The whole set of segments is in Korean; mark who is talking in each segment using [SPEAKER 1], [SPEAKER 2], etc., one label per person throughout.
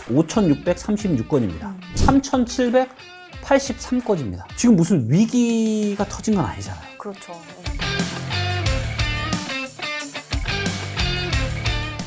[SPEAKER 1] 5,636건입니다. 3,783건입니다. 지금 무슨 위기가 터진 건 아니잖아요.
[SPEAKER 2] 그렇죠.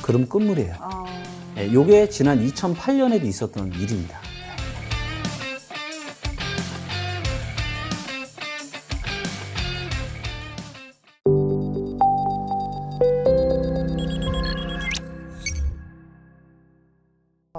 [SPEAKER 1] 그럼 끝물이에요.
[SPEAKER 2] 아...
[SPEAKER 1] 네, 요게 지난 2008년에도 있었던 일입니다.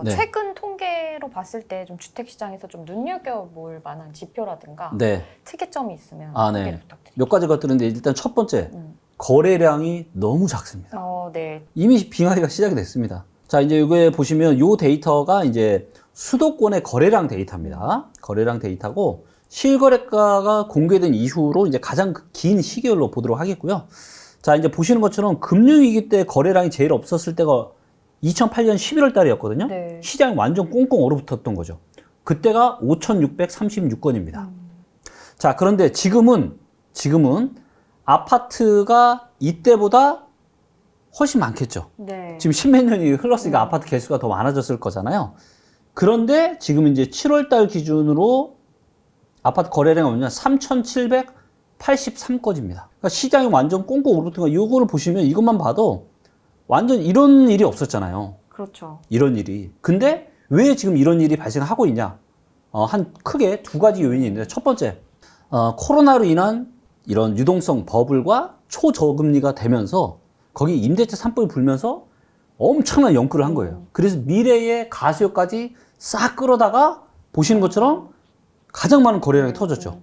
[SPEAKER 1] 네.
[SPEAKER 2] 최근 통계로 봤을 때 좀 주택시장에서 좀 눈여겨볼 만한 지표라든가
[SPEAKER 1] 네.
[SPEAKER 2] 특이점이 있으면
[SPEAKER 1] 네.
[SPEAKER 2] 소개를 부탁드립니다.
[SPEAKER 1] 몇 가지 것들인데 일단 첫 번째, 거래량이 너무 작습니다.
[SPEAKER 2] 네.
[SPEAKER 1] 이미 빙하기가 시작이 됐습니다. 자, 이제 이거에 보시면 요 데이터가 이제 수도권의 거래량 데이터입니다. 거래량 데이터고 실거래가가 공개된 이후로 이제 가장 긴 시계열로 보도록 하겠고요. 자, 이제 보시는 것처럼 금융위기 때 거래량이 제일 없었을 때가 2008년 11월 달이었거든요.
[SPEAKER 2] 네.
[SPEAKER 1] 시장이 완전 꽁꽁 얼어붙었던 거죠. 그때가 5,636건입니다. 자, 그런데 지금은 아파트가 이때보다 훨씬 많겠죠.
[SPEAKER 2] 네.
[SPEAKER 1] 지금 십몇 년이 흘렀으니까 아파트 개수가 더 많아졌을 거잖아요. 그런데 지금 이제 7월 달 기준으로 아파트 거래량이 뭐냐? 3,783건입니다. 그러니까 시장이 완전 꽁꽁 얼어붙은 거. 이거를 보시면 이것만 봐도 완전 이런 일이 없었잖아요.
[SPEAKER 2] 그렇죠.
[SPEAKER 1] 이런 일이. 근데 왜 지금 이런 일이 발생하고 있냐? 한 크게 두 가지 요인이 있는데, 첫 번째, 코로나로 인한 이런 유동성 버블과 초저금리가 되면서 거기 임대차 3법이 불면서 엄청난 연끌을 한 거예요. 그래서 미래의 가수요까지 싹 끌어다가 보시는 것처럼 가장 많은 거래량이 터졌죠.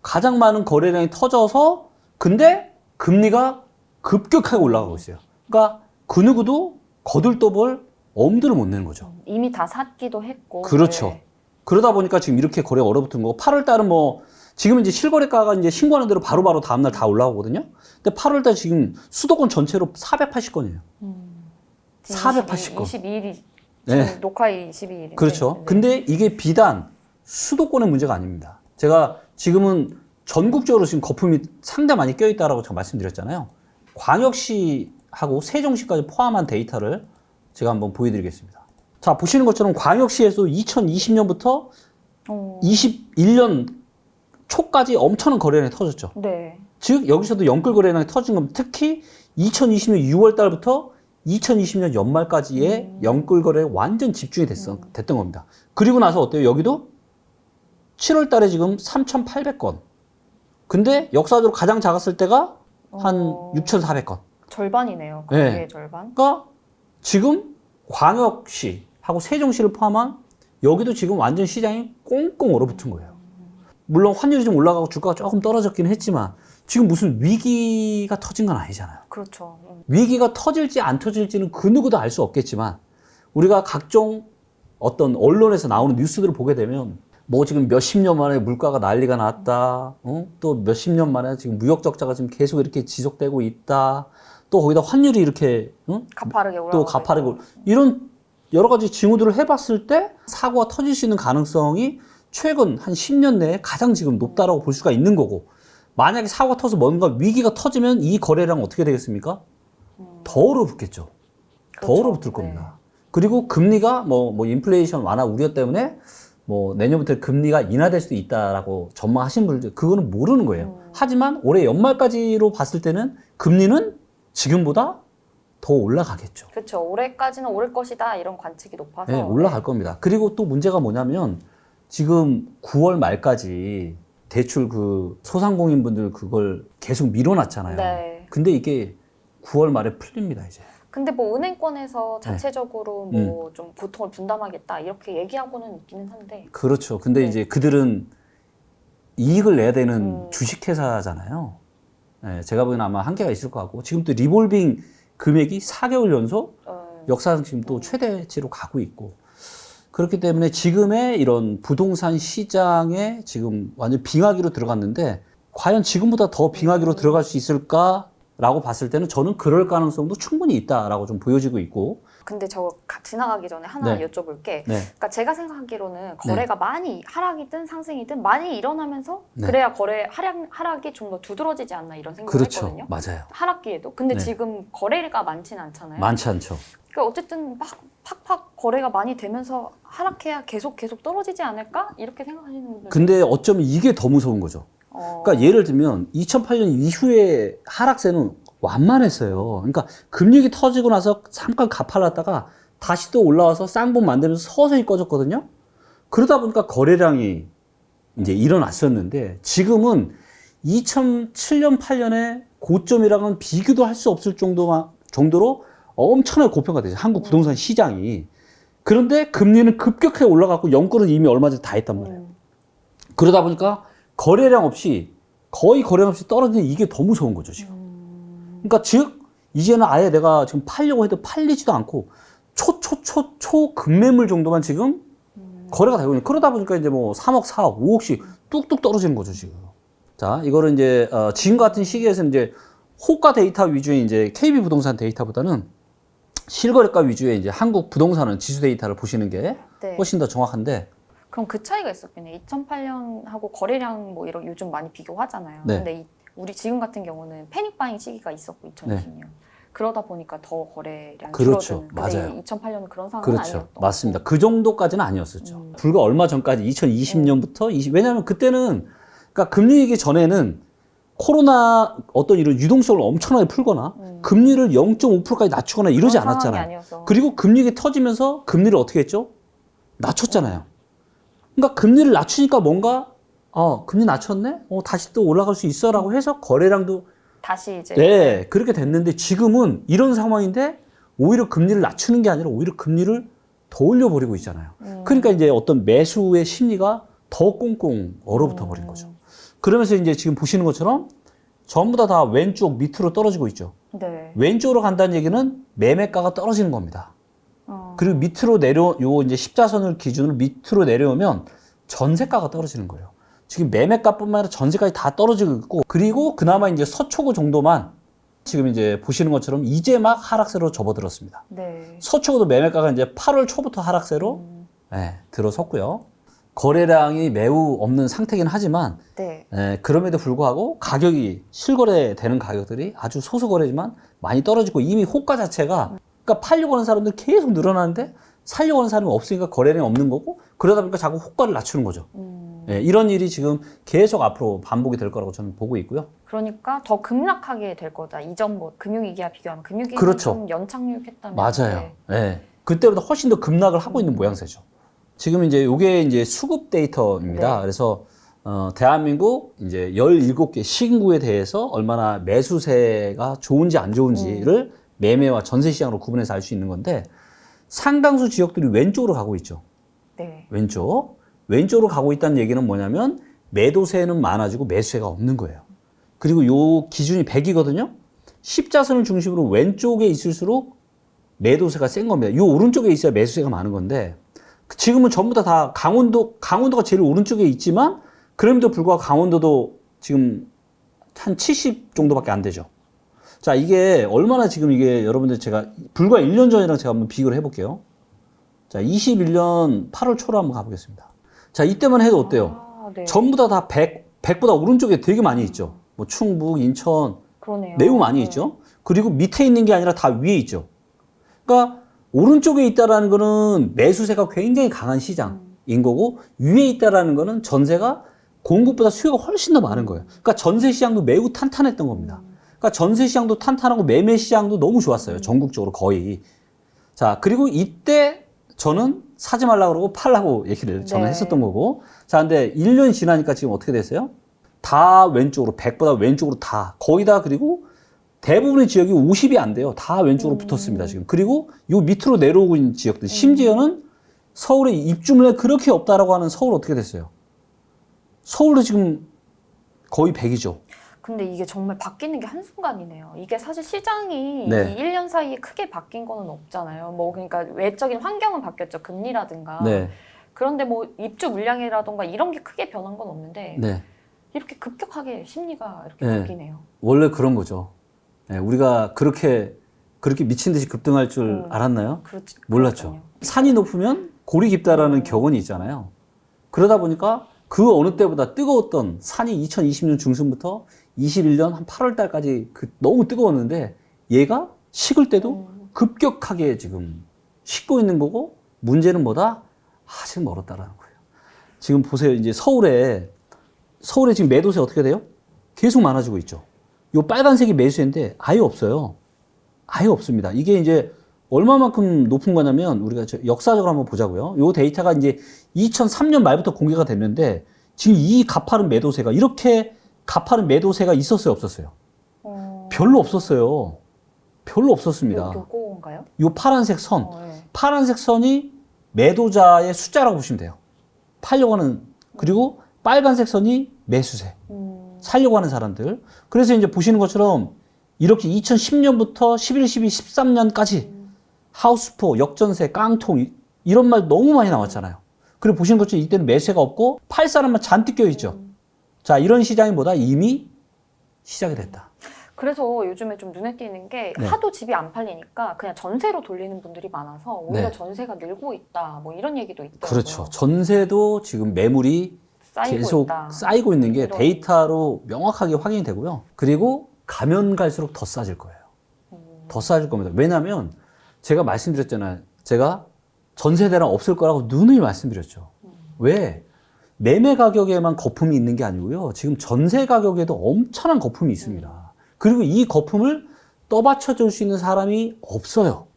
[SPEAKER 1] 가장 많은 거래량이 터져서 근데 금리가 급격하게 올라가고 있어요. 그러니까 그 누구도 거들떠볼 엄두를 못 내는 거죠.
[SPEAKER 2] 이미 다 샀기도 했고.
[SPEAKER 1] 그렇죠.
[SPEAKER 2] 네.
[SPEAKER 1] 그러다 보니까 지금 이렇게 거래가 얼어붙은 거고, 8월 달은 뭐 지금 이제 실거래가가 이제 신고하는 대로 바로바로 다음날 다 올라오거든요. 근데 8월 달 지금 수도권 전체로 480건이에요. 480건.
[SPEAKER 2] 22일이
[SPEAKER 1] 네.
[SPEAKER 2] 녹화일 22일인데.
[SPEAKER 1] 그렇죠.
[SPEAKER 2] 네.
[SPEAKER 1] 근데 이게 비단 수도권의 문제가 아닙니다. 제가 지금은 전국적으로 지금 거품이 상당히 많이 껴있다라고 제가 말씀드렸잖아요. 광역시하고 세종시까지 포함한 데이터를 제가 한번 보여드리겠습니다. 자, 보시는 것처럼 광역시에서 2020년부터 21년 초까지 엄청난 거래량이 터졌죠.
[SPEAKER 2] 네.
[SPEAKER 1] 즉 여기서도 연끌 거래량이 터진 겁니다. 특히 2020년 6월 달부터 2020년 연말까지의 연끌 거래에 완전 집중이 됐던 겁니다. 그리고 나서 어때요? 여기도 7월 달에 지금 3,800건. 근데 역사적으로 가장 작았을 때가 한 6,400건.
[SPEAKER 2] 절반이네요.
[SPEAKER 1] 네.
[SPEAKER 2] 거기의 절반.
[SPEAKER 1] 그러니까 지금 광역시하고 세종시를 포함한 여기도 지금 완전 시장이 꽁꽁 얼어붙은 거예요. 물론 환율이 좀 올라가고 주가가 조금 떨어졌긴 했지만 지금 무슨 위기가 터진 건 아니잖아요.
[SPEAKER 2] 그렇죠.
[SPEAKER 1] 위기가 터질지 안 터질지는 그 누구도 알 수 없겠지만 우리가 각종 어떤 언론에서 나오는 뉴스들을 보게 되면 뭐 지금 몇십 년 만에 물가가 난리가 났다. 또 몇십 년 만에 지금 무역 적자가 지금 계속 이렇게 지속되고 있다. 또 거기다 환율이 이렇게
[SPEAKER 2] 가파르게 올라가고
[SPEAKER 1] 또 가파르고 이런 여러 가지 징후들을 해봤을 때 사고가 터질 수 있는 가능성이 최근 한 10년 내에 가장 지금 높다라고 볼 수가 있는 거고, 만약에 사고가 터서 뭔가 위기가 터지면 이 거래량 어떻게 되겠습니까? 더 얼어붙겠죠. 더
[SPEAKER 2] 그렇죠.
[SPEAKER 1] 얼어붙을 겁니다. 그리고 금리가 뭐 인플레이션 완화 우려 때문에 뭐 내년부터 금리가 인하될 수도 있다라고 전망하신 분들 그거는 모르는 거예요. 하지만 올해 연말까지로 봤을 때는 금리는 지금보다 더 올라가겠죠.
[SPEAKER 2] 그렇죠. 올해까지는 오를 것이다 이런 관측이 높아서
[SPEAKER 1] 네, 올라갈 겁니다. 그리고 또 문제가 뭐냐면 지금 9월 말까지 대출 그 소상공인분들 그걸 계속 밀어놨잖아요.
[SPEAKER 2] 네.
[SPEAKER 1] 근데 이게 9월 말에 풀립니다, 이제.
[SPEAKER 2] 근데 뭐 은행권에서 자체적으로 뭐 좀 고통을 분담하겠다 이렇게 얘기하고는 있기는 한데.
[SPEAKER 1] 그렇죠. 근데
[SPEAKER 2] 네.
[SPEAKER 1] 이제 그들은 이익을 내야 되는 주식회사잖아요. 네, 제가 보기에는 아마 한계가 있을 것 같고, 지금 또 리볼빙 금액이 4개월 연속 역사상 지금 또 최대치로 가고 있고, 그렇기 때문에 지금의 이런 부동산 시장에 지금 완전 빙하기로 들어갔는데, 과연 지금보다 더 빙하기로 들어갈 수 있을까라고 봤을 때는 저는 그럴 가능성도 충분히 있다라고 좀 보여지고 있고.
[SPEAKER 2] 근데 저 지나가기 전에 하나
[SPEAKER 1] 네.
[SPEAKER 2] 여쭤볼 게,
[SPEAKER 1] 네.
[SPEAKER 2] 그러니까 제가 생각하기로는 거래가 많이 하락이든 상승이든 많이 일어나면서
[SPEAKER 1] 네.
[SPEAKER 2] 그래야 거래 하락이 좀 더 두드러지지 않나 이런 생각을
[SPEAKER 1] 그렇죠.
[SPEAKER 2] 했거든요.
[SPEAKER 1] 맞아요.
[SPEAKER 2] 하락기에도. 근데
[SPEAKER 1] 네.
[SPEAKER 2] 지금 거래가 많지는 않잖아요.
[SPEAKER 1] 많지 않죠.
[SPEAKER 2] 그러니까 어쨌든 막 팍팍 거래가 많이 되면서 하락해야 계속 떨어지지 않을까? 이렇게 생각하시는 분들.
[SPEAKER 1] 근데 어쩌면 이게 더 무서운 거죠. 그러니까 예를 들면 2008년 이후에 하락세는 완만했어요. 그러니까 금융이 터지고 나서 잠깐 가팔랐다가 다시 또 올라와서 쌍봉 만들면서 서서히 꺼졌거든요. 그러다 보니까 거래량이 이제 일어났었는데 지금은 2007년, 8년에 고점이랑은 비교도 할 수 없을 정도로 엄청나게 고평가되죠. 한국 부동산 시장이. 그런데 금리는 급격하게 올라갔고 연끌은 이미 얼마 전에 다 했단 말이에요. 그러다 보니까 거래량 없이 거의 거래량 없이 떨어지는 이게 더 무서운 거죠, 지금. 그러니까 즉 이제는 아예 내가 지금 팔려고 해도 팔리지도 않고 초급매물 정도만 지금 거래가 되고 있는. 그러다 보니까 이제 뭐 3억, 4억, 5억씩 뚝뚝 떨어지는 거죠, 지금. 자, 이거를 이제 지금 같은 시기에서 이제 호가 데이터 위주의 이제 KB 부동산 데이터보다는 실거래가 위주의 이제 한국 부동산은 지수 데이터를 보시는 게
[SPEAKER 2] 네.
[SPEAKER 1] 훨씬 더 정확한데.
[SPEAKER 2] 그럼 그 차이가 있었겠네요. 2008년하고 거래량 뭐 이런 요즘 많이 비교하잖아요.
[SPEAKER 1] 네.
[SPEAKER 2] 근데 우리 지금 같은 경우는 패닉바잉 시기가 있었고 2020년. 그러다 보니까 더 거래량이
[SPEAKER 1] 그렇죠.
[SPEAKER 2] 줄어드는.
[SPEAKER 1] 맞아요.
[SPEAKER 2] 2008년은 그런 상황은
[SPEAKER 1] 그렇죠.
[SPEAKER 2] 아니었던
[SPEAKER 1] 맞습니다. 그 정도까지는 아니었었죠. 불과 얼마 전까지 2020년부터 왜냐하면 그때는 그러니까 금리 얘기 전에는 코로나 어떤 이런 유동성을 엄청나게 풀거나 금리를 0.5%까지 낮추거나 이러지
[SPEAKER 2] 그런 상황이
[SPEAKER 1] 않았잖아요.
[SPEAKER 2] 아니어서.
[SPEAKER 1] 그리고 금리가 터지면서 금리를 어떻게 했죠? 낮췄잖아요. 그러니까 금리를 낮추니까 뭔가 금리 낮췄네? 다시 또 올라갈 수 있어라고 해서 거래량도
[SPEAKER 2] 다시 이제
[SPEAKER 1] 네, 그렇게 됐는데 지금은 이런 상황인데 오히려 금리를 낮추는 게 아니라 오히려 금리를 더 올려버리고 있잖아요. 그러니까 이제 어떤 매수의 심리가 더 꽁꽁 얼어붙어 버린 거죠. 그러면서 이제 지금 보시는 것처럼 전부 다 왼쪽 밑으로 떨어지고 있죠.
[SPEAKER 2] 네.
[SPEAKER 1] 왼쪽으로 간다는 얘기는 매매가가 떨어지는 겁니다. 그리고 밑으로 요 이제 십자선을 기준으로 밑으로 내려오면 전세가가 떨어지는 거예요. 지금 매매가뿐만 아니라 전세까지 다 떨어지고 있고, 그리고 그나마 이제 서초구 정도만 지금 이제 보시는 것처럼 이제 막 하락세로 접어들었습니다.
[SPEAKER 2] 네.
[SPEAKER 1] 서초구도 매매가가 이제 8월 초부터 하락세로 들어섰고요. 거래량이 매우 없는 상태긴 하지만
[SPEAKER 2] 네.
[SPEAKER 1] 그럼에도 불구하고 가격이 실거래되는 가격들이 아주 소수 거래지만 많이 떨어지고 이미 호가 자체가 그러니까 팔려고 하는 사람들 계속 늘어나는데 살려고 하는 사람이 없으니까 거래량이 없는 거고 그러다 보니까 자꾸 호가를 낮추는 거죠. 이런 일이 지금 계속 앞으로 반복이 될 거라고 저는 보고 있고요.
[SPEAKER 2] 그러니까 더 급락하게 될 거다. 이전 뭐 금융위기와 비교하면 금융위기는
[SPEAKER 1] 그렇죠.
[SPEAKER 2] 좀 연착륙했다면
[SPEAKER 1] 맞아요. 그때보다 훨씬 더 급락을 하고 있는 모양새죠. 지금 이제 요게 이제 수급 데이터입니다.
[SPEAKER 2] 네.
[SPEAKER 1] 그래서 대한민국 이제 17개 신구에 대해서 얼마나 매수세가 좋은지 안 좋은지를 매매와 전세 시장으로 구분해서 알 수 있는 건데 상당수 지역들이 왼쪽으로 가고 있죠.
[SPEAKER 2] 네.
[SPEAKER 1] 왼쪽으로 가고 있다는 얘기는 뭐냐면 매도세는 많아지고 매수세가 없는 거예요. 그리고 요 기준이 100이거든요. 십자선을 중심으로 왼쪽에 있을수록 매도세가 센 겁니다. 요 오른쪽에 있어야 매수세가 많은 건데 지금은 전부 다 강원도가 제일 오른쪽에 있지만 그럼에도 불구하고 강원도도 지금 한 70 정도밖에 안 되죠. 자, 이게 얼마나 지금 이게 여러분들 제가 불과 1년 전이랑 제가 한번 비교를 해볼게요. 자, 21년 8월 초로 한번 가보겠습니다. 자, 이때만 해도 어때요?
[SPEAKER 2] 네.
[SPEAKER 1] 전부 다 100보다 오른쪽에 되게 많이 있죠. 뭐 충북, 인천
[SPEAKER 2] 그러네요.
[SPEAKER 1] 매우 많이 있죠. 그리고 밑에 있는 게 아니라 다 위에 있죠. 그러니까 오른쪽에 있다라는 거는 매수세가 굉장히 강한 시장인 거고 위에 있다라는 거는 전세가 공급보다 수요가 훨씬 더 많은 거예요. 그러니까 전세 시장도 매우 탄탄했던 겁니다. 그러니까 전세 시장도 탄탄하고 매매 시장도 너무 좋았어요. 전국적으로 거의. 자, 그리고 이때 저는 사지 말라고 그러고 팔라고 얘기를 저는 했었던 거고. 자, 근데 1년이 지나니까 지금 어떻게 됐어요? 다 왼쪽으로, 100보다 왼쪽으로 다. 거의 다 그리고 대부분의 지역이 50이 안 돼요. 다 왼쪽으로 붙었습니다, 지금. 그리고 요 밑으로 내려오고 있는 지역들. 심지어는 서울에 입주물량이 그렇게 없다라고 하는 서울 어떻게 됐어요? 서울도 지금 거의 100이죠.
[SPEAKER 2] 근데 이게 정말 바뀌는 게 한순간이네요. 이게 사실 시장이
[SPEAKER 1] 네.
[SPEAKER 2] 이 1년 사이에 크게 바뀐 거는 없잖아요. 뭐 그러니까 외적인 환경은 바뀌었죠. 금리라든가.
[SPEAKER 1] 네.
[SPEAKER 2] 그런데 뭐 입주 물량이라든가 이런 게 크게 변한 건 없는데
[SPEAKER 1] 네.
[SPEAKER 2] 이렇게 급격하게 심리가 이렇게
[SPEAKER 1] 네.
[SPEAKER 2] 바뀌네요.
[SPEAKER 1] 원래 그런 거죠. 네, 우리가 그렇게 미친 듯이 급등할 줄 알았나요?
[SPEAKER 2] 그렇지,
[SPEAKER 1] 몰랐죠.
[SPEAKER 2] 그렇군요.
[SPEAKER 1] 산이 높으면 골이 깊다라는 격언이 있잖아요. 그러다 보니까 그 어느 때보다 뜨거웠던 산이 2020년 중순부터 21년 한 8월 달까지 너무 뜨거웠는데 얘가 식을 때도 급격하게 지금 식고 있는 거고, 문제는 뭐다? 아직 멀었다라는 거예요. 지금 보세요. 이제 서울에 지금 매도세 어떻게 돼요? 계속 많아지고 있죠. 요 빨간색이 매수세인데 아예 없어요. 아예 없습니다. 이게 이제 얼마만큼 높은 거냐면 우리가 역사적으로 한번 보자고요. 요 데이터가 이제 2003년 말부터 공개가 됐는데 지금 이 가파른 매도세가 이렇게 가파른 매도세가 있었어요, 없었어요? 별로 없었어요. 별로 없었습니다.
[SPEAKER 2] 요건가요?
[SPEAKER 1] 요 파란색 선,
[SPEAKER 2] 네.
[SPEAKER 1] 파란색 선이 매도자의 숫자라고 보시면 돼요. 팔려고 하는, 그리고 빨간색 선이 매수세. 살려고 하는 사람들. 그래서 이제 보시는 것처럼 이렇게 2010년부터 11, 12, 13년까지 하우스포, 역전세, 깡통 이런 말 너무 많이 나왔잖아요. 그리고 보시는 것처럼 이때는 매수세가 없고 팔 사람만 잔뜩 껴있죠. 자, 이런 시장이 뭐다? 이미 시작이 됐다.
[SPEAKER 2] 그래서 요즘에 좀 눈에 띄는 게
[SPEAKER 1] 네.
[SPEAKER 2] 하도 집이 안 팔리니까 그냥 전세로 돌리는 분들이 많아서 오히려
[SPEAKER 1] 네.
[SPEAKER 2] 전세가 늘고 있다. 뭐 이런 얘기도 있더라고요.
[SPEAKER 1] 그렇죠. 전세도 지금 매물이
[SPEAKER 2] 쌓이고
[SPEAKER 1] 계속
[SPEAKER 2] 있다.
[SPEAKER 1] 쌓이고 있는 게
[SPEAKER 2] 이런.
[SPEAKER 1] 데이터로 명확하게 확인이 되고요. 그리고 가면 갈수록 더 싸질 거예요. 더 싸질 겁니다. 왜냐하면 제가 말씀드렸잖아요. 제가 전세대란 없을 거라고 누누이 말씀드렸죠. 왜? 매매 가격에만 거품이 있는 게 아니고요. 지금 전세 가격에도 엄청난 거품이 있습니다. 그리고 이 거품을 떠받쳐 줄 수 있는 사람이 없어요.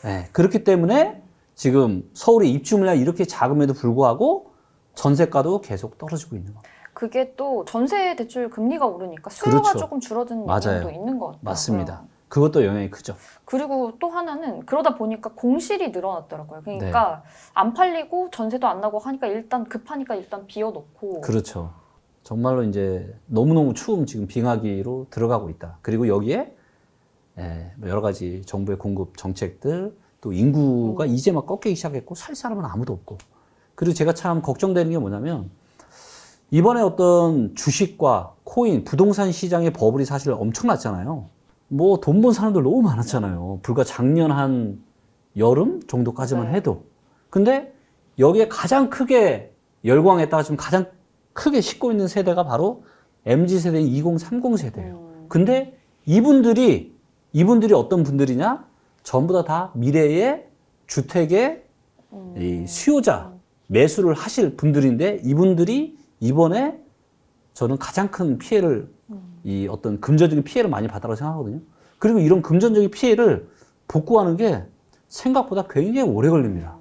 [SPEAKER 1] 네, 그렇기 때문에 지금 서울의 입주물량이 이렇게 작음에도 불구하고 전세가도 계속 떨어지고 있는 겁니다.
[SPEAKER 2] 그게 또 전세 대출 금리가 오르니까 수요가
[SPEAKER 1] 그렇죠.
[SPEAKER 2] 조금 줄어드는
[SPEAKER 1] 맞아요.
[SPEAKER 2] 영향도 있는 것 같아요.
[SPEAKER 1] 맞습니다. 그것도 영향이 크죠.
[SPEAKER 2] 그리고 또 하나는 그러다 보니까 공실이 늘어났더라고요. 그러니까 안 팔리고 전세도 안 나고 하니까 일단 급하니까 일단 비워놓고.
[SPEAKER 1] 그렇죠. 정말로 이제 너무너무 추움 지금 빙하기로 들어가고 있다. 그리고 여기에 여러 가지 정부의 공급 정책들 또 인구가 이제 막 꺾이기 시작했고 살 사람은 아무도 없고. 그리고 제가 참 걱정되는 게 뭐냐면 이번에 어떤 주식과 코인, 부동산 시장의 버블이 사실 엄청났잖아요. 뭐 돈 번 사람들 너무 많았잖아요. 불과 작년 한 여름 정도까지만 해도. 근데 여기에 가장 크게 열광했다가 지금 가장 크게 싣고 있는 세대가 바로 MZ세대인 2030 세대예요. 근데 이분들이 어떤 분들이냐? 전부 다 미래의 주택의 이 수요자, 매수를 하실 분들인데 이분들이 이번에 저는 가장 큰 피해를 이 어떤 금전적인 피해를 많이 받았다고 생각하거든요. 그리고 이런 금전적인 피해를 복구하는 게 생각보다 굉장히 오래 걸립니다.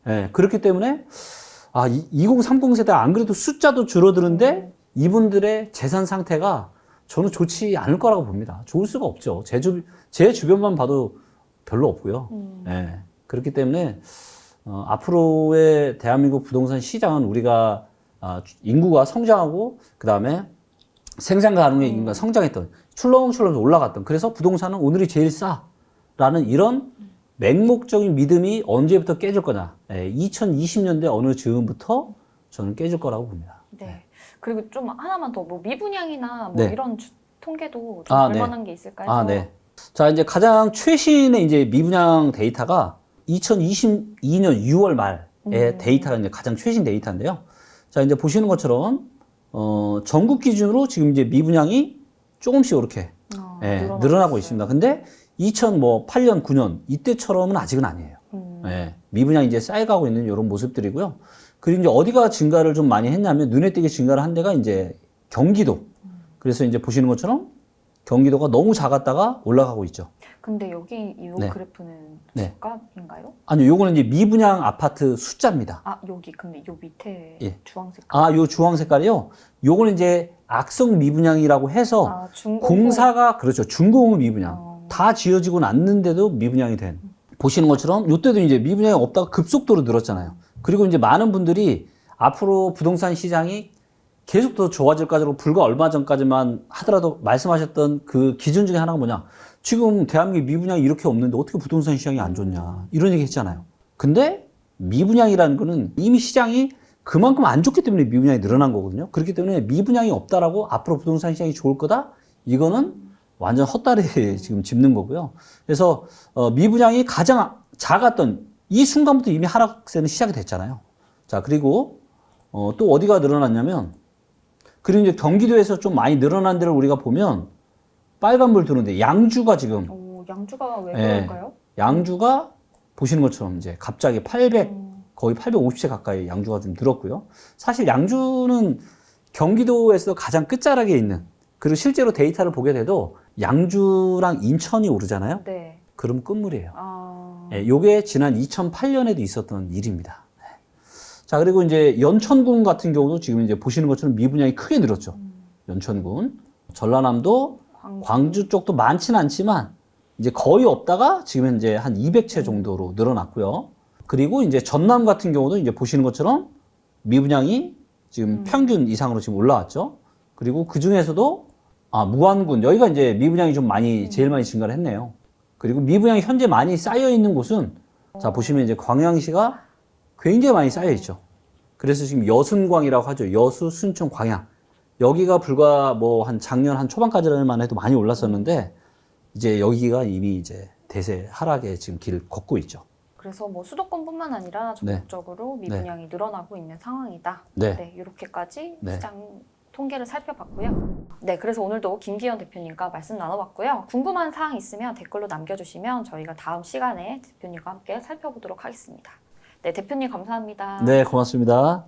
[SPEAKER 1] 예, 그렇기 때문에 2030 세대 안 그래도 숫자도 줄어드는데 이분들의 재산 상태가 저는 좋지 않을 거라고 봅니다. 좋을 수가 없죠. 제 주변만 봐도 별로 없고요. 예, 그렇기 때문에 앞으로의 대한민국 부동산 시장은 우리가 인구가 성장하고 그 다음에 생산 가능의 인구가 성장했던 출렁출렁 올라갔던 그래서 부동산은 오늘이 제일 싸라는 이런 맹목적인 믿음이 언제부터 깨질 거냐. 2020년대 어느 즈음부터 저는 깨질 거라고 봅니다.
[SPEAKER 2] 네. 그리고 좀 하나만 더 뭐 미분양이나 뭐
[SPEAKER 1] 네.
[SPEAKER 2] 이런 통계도 좀 볼만한 게 있을까요?
[SPEAKER 1] 네. 자, 이제 가장 최신의 이제 미분양 데이터가 2022년 6월 말의 데이터가 이제 가장 최신 데이터인데요. 자, 이제 보시는 것처럼 전국 기준으로 지금 이제 미분양이 조금씩 이렇게 늘어나고 있습니다. 근데 2008년, 9년 이때처럼은 아직은 아니에요. 미분양이 이제 쌓여가고 있는 이런 모습들이고요. 그리고 이제 어디가 증가를 좀 많이 했냐면 눈에 띄게 증가를 한 데가 이제 경기도. 그래서 이제 보시는 것처럼 경기도가 너무 작았다가 올라가고 있죠.
[SPEAKER 2] 근데 여기 이 그래프는 주가인가요?
[SPEAKER 1] 아니요, 요거는 이제 미분양 아파트 숫자입니다.
[SPEAKER 2] 여기 근데 요 밑에
[SPEAKER 1] 예.
[SPEAKER 2] 주황색.
[SPEAKER 1] 요 주황 색깔이요. 요거는 이제 악성 미분양이라고 해서 공사가 그렇죠. 준공후 미분양. 다 지어지고 났는데도 미분양이 된. 보시는 것처럼 요때도 이제 미분양이 없다가 급속도로 늘었잖아요. 그리고 이제 많은 분들이 앞으로 부동산 시장이 계속 더 좋아질 거라고 불과 얼마 전까지만 하더라도 말씀하셨던 그 기준 중에 하나가 뭐냐. 지금 대한민국 미분양이 이렇게 없는데 어떻게 부동산 시장이 안 좋냐. 이런 얘기 했잖아요. 근데 미분양이라는 거는 이미 시장이 그만큼 안 좋기 때문에 미분양이 늘어난 거거든요. 그렇기 때문에 미분양이 없다라고 앞으로 부동산 시장이 좋을 거다? 이거는 완전 헛다리 지금 짚는 거고요. 그래서 미분양이 가장 작았던 이 순간부터 이미 하락세는 시작이 됐잖아요. 자, 그리고 또 어디가 늘어났냐면 그리고 이제 경기도에서 좀 많이 늘어난 데를 우리가 보면 빨간불 드는데 양주가 지금
[SPEAKER 2] 양주가 왜
[SPEAKER 1] 네.
[SPEAKER 2] 그럴까요?
[SPEAKER 1] 양주가 보시는 것처럼 이제 갑자기 800,
[SPEAKER 2] 음.
[SPEAKER 1] 거의 850세 가까이 양주가 좀 늘었고요. 사실 양주는 경기도에서 가장 끝자락에 있는, 그리고 실제로 데이터를 보게 돼도 양주랑 인천이 오르잖아요.
[SPEAKER 2] 네.
[SPEAKER 1] 그럼 끝물이에요.
[SPEAKER 2] 아.
[SPEAKER 1] 예, 요게 지난 2008년에도 있었던 일입니다. 네. 자, 그리고 이제 연천군 같은 경우도 지금 이제 보시는 것처럼 미분양이 크게 늘었죠. 연천군. 전라남도, 광주 쪽도 많지는 않지만 이제 거의 없다가 지금 이제 한 200채 정도로 늘어났고요. 그리고 이제 전남 같은 경우도 이제 보시는 것처럼 미분양이 지금 평균 이상으로 지금 올라왔죠. 그리고 그 중에서도 무안군, 여기가 이제 미분양이 좀 많이 제일 많이 증가를 했네요. 그리고 미분양이 현재 많이 쌓여 있는 곳은 자 보시면 이제 광양시가 굉장히 많이 쌓여 있죠. 그래서 지금 여순광이라고 하죠. 여수, 순천, 광양. 여기가 불과 뭐 한 작년 한 초반까지만 해도 많이 올랐었는데 이제 여기가 이미 이제 대세 하락의 지금 길을 걷고 있죠.
[SPEAKER 2] 그래서 뭐 수도권뿐만 아니라 전국적으로 미분양이 늘어나고 있는 상황이다.
[SPEAKER 1] 네.
[SPEAKER 2] 네, 이렇게까지
[SPEAKER 1] 네.
[SPEAKER 2] 시장 통계를 살펴봤고요. 네, 그래서 오늘도 김기현 대표님과 말씀 나눠봤고요. 궁금한 사항 있으면 댓글로 남겨주시면 저희가 다음 시간에 대표님과 함께 살펴보도록 하겠습니다. 네, 대표님 감사합니다.
[SPEAKER 1] 네, 고맙습니다.